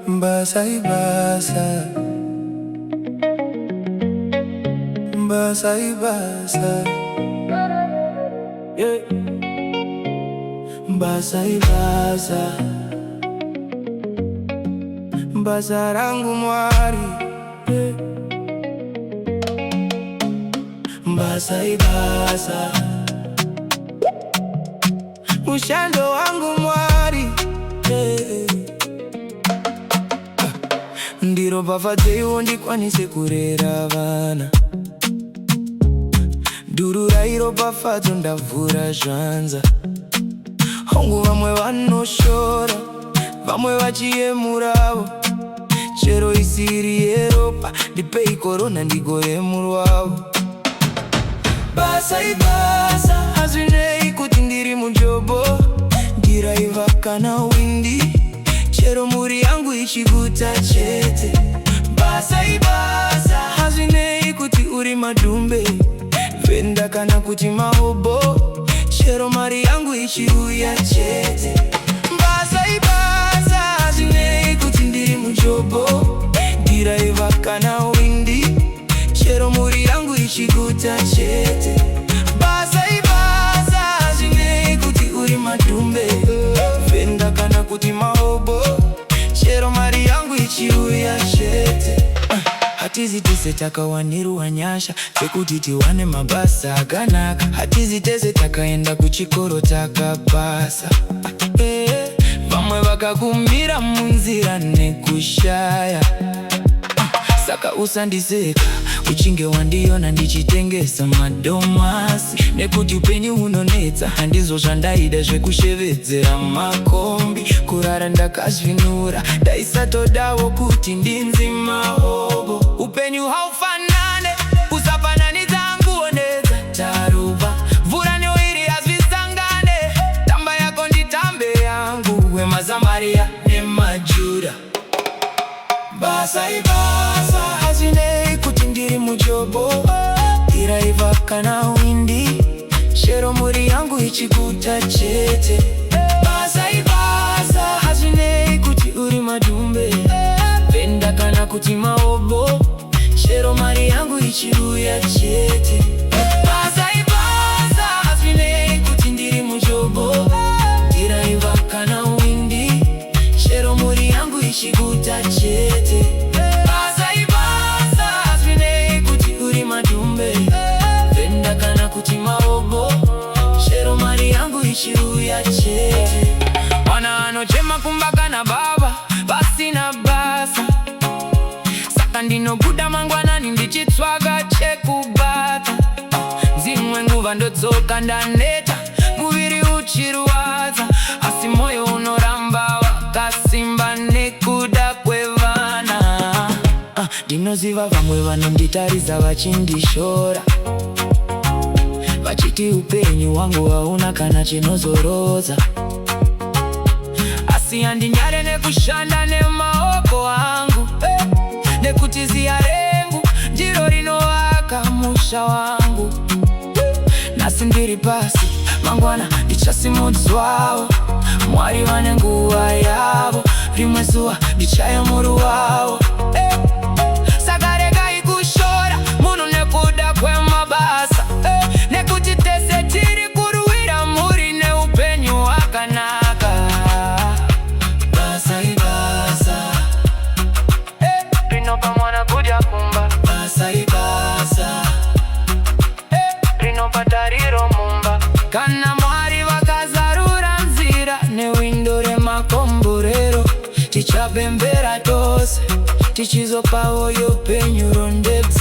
Mbasa ibasa, mbasa ibasa, yeah. Mbasa ibasa, mbasa rangu mwari, yeah. Mbasa ibasa, mushando wangu mwari, yeah. Ndiro bavadzeyo ndikwanise kurera vana, durura iro pafadzo ndavhura zvanza. Hongu vamwe vanoshora, vamwe vachiyemuravo, chero isiri yeropa ndipei korona ndigore murwavo. Basa ibasa, hazvinei kuti ndiri mujobo, ndiraiva kana windi, chero muri yangu ichiguta chete. Basa ibasa, hazvinei kuti uri madhumbe, venda kana kuti mahobo, chero mari yangu ichiuya chete. Basa ibasa, hazvinei kuti ndiri mujobo, ndiraiva kana windi, chero muri yangu ichiguta chete. Basa ibasa, hazvinei kuti uri madhumbe, venda kana kuti mahobo, chero mari yangu ichiuya chete. Hatizi tese takawanirwa nyasha dzekuti tiwane mabasa akanaka. Hatizi tese takaenda kuchikoro takapasa. Vamwe vakakumira munzira nekushaya, saka usandiseka uchinge wandiona ndichitengesa madomasi. Nekuti upenyu unonetsa, handizvo zvandaida zvekushevedzera makombi. Kurara ndakazvinura, ndaisatodawo kuti ndinzima hobo. Upenyu haufanane, usafananidza nguonedza taruva. Mvura neoiri hazvisangane, tamba yako nditambe yangu, wemazamaria nemajuda. Basa ibasa, hazvinei kuti ndiri mujobo, ndiraiva kana windi, chero muri yangu ichiguta chete. Basa ibasa, hazvinei kuti uri madhumbe, venda kana kuti mahobo, chero mari yangu ichiuya chete. Basa ibasa, hazvinei kuti ndiri mujobo, ndiraiva kana windi, chero muri yangu ichiguta chete. Basa ibasa, hazvinei kuti uri madhumbe, venda kana kuti mahobo, chero mari yangu ichiuya chete. Wana anochema kumba kana baba vasina basa, saka ndinobuda mangwanani ndichitsvaga chekubata. Dzimwe nguva ndodzoka ndaneta, muviri uchirwadza, asi moyo unoramba wakasimba nekuda kwevana. Ndinoziva vamwe vanonditaridza vachindishora, vachiti upenyu hwangu hauna kana chinozoroza. Asi handinyare nekushanda nemaoko angu, nekuti ziya rengu ndiro rinovaka musha wangu. Nasi ndiri pasi, mangwana ndichasimudzwawo, Mwari vane nguva yavo, rimwe zuva ndichayemuruwawo. Saka regai kushora munhu nekuda kwemabasa, nekuti tese tiri kuruwira muri neupenyu hwakanaka. Basa ibasa, rinopa mwana kudya kumba. Basa ibasa, rinopa tariro mumba. Kana Mwari vakazarura nzira newindo remakomborero, tichapembera tose tichizopawo upenyu rondebza.